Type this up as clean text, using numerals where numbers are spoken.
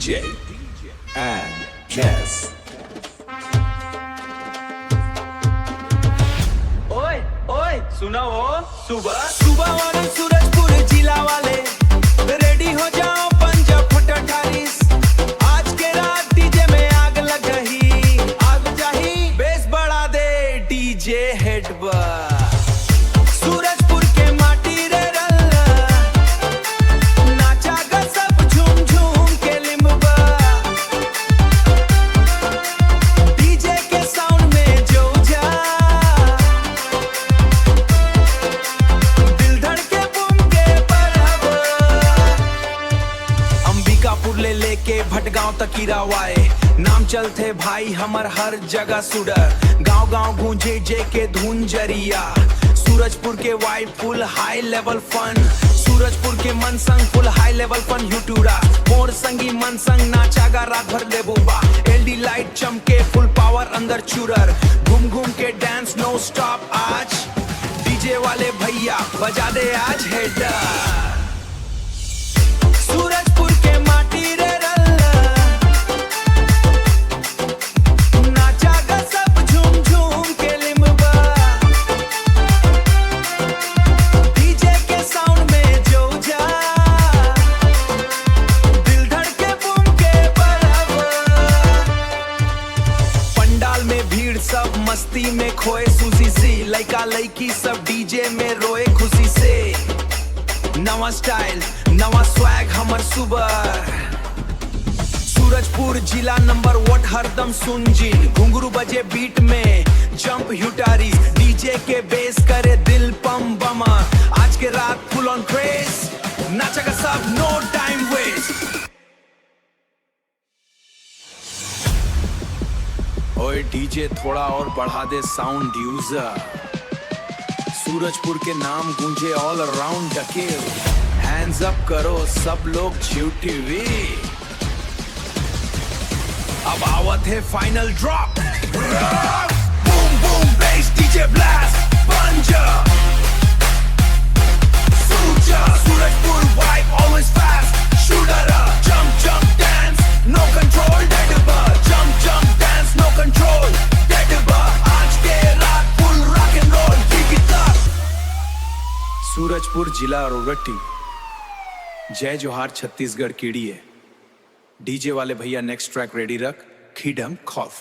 DJ and Jess. ओए ओए सुनो हो सुबह सुबह वाले सूरजपुर जिला वाले रेडी हो जाओ पंजा फुट 28 आज के रात डीजे में आग लग गई आग जाही बेस बढ़ा दे डीजे हेडबा सूरजपुर के माटी रे रल्ला नाचा गा सब झूम झूम के लिम्बा डीजे के साउंड में जो जा दिल धड़के बूम के बराबर अंबिकापुर ले लेके भटगांव तक ही रवाए नाम चलते भाई हमर हर जगह सुडर गांव गांव गूंजे जे के धुन जरिया सूरजपुर के वाइब फुल हाई लेवल फन सूरजपुर के मन संग फुल हाई लेवल फन यूटूरा मोर संगी मन संग नाचागा रात भर ले बुबा एलडी लाइट चमके फुल पावर अंदर चूरर घूम घूम के डांस नो स्टॉप आज डीजे वाले भैया बजा दे आज हेडर सूरजपुर के माटी रे रल्ला नाचा गा सब झूम झूम के लिम्बा डीजे के साउंड में जो जा दिल धड़के बूम के बराबर पंडाल में भीड़ सब मस्ती में खोए सूसी सी लइका लइकी सब डीजे में रोए खुशी से नवा स्टाइल नवा स्वैग हमर सुबर सूरजपुर जिला नंबर वोट हरदम सुनजी घुंघरू बजे बीट में जंप यूटारी डीजे के बेस करे दिल पम बमा आज के रात फुल ऑन क्रेज नाचा का सब नो टाइम वेस्ट ओए डीजे थोड़ा और बढ़ा दे साउंड यूजर सूरजपुर के नाम गूंजे ऑल अराउंड डकेल हैंड्स अप करो सब लोग जियो टीवी अब आवत है final drop boom boom bass DJ blast पंजा Surajpur vibe always fast shooter jump jump dance no control dead बा jump jump dance no control dead बा आज के रात full rock and roll kick it up Surajpur जिला रोरटी जय जोहार छत्तीसगढ़ कीड़ी है डीजे वाले भैया नेक्स्ट ट्रैक रेडी रख खीडम खौफ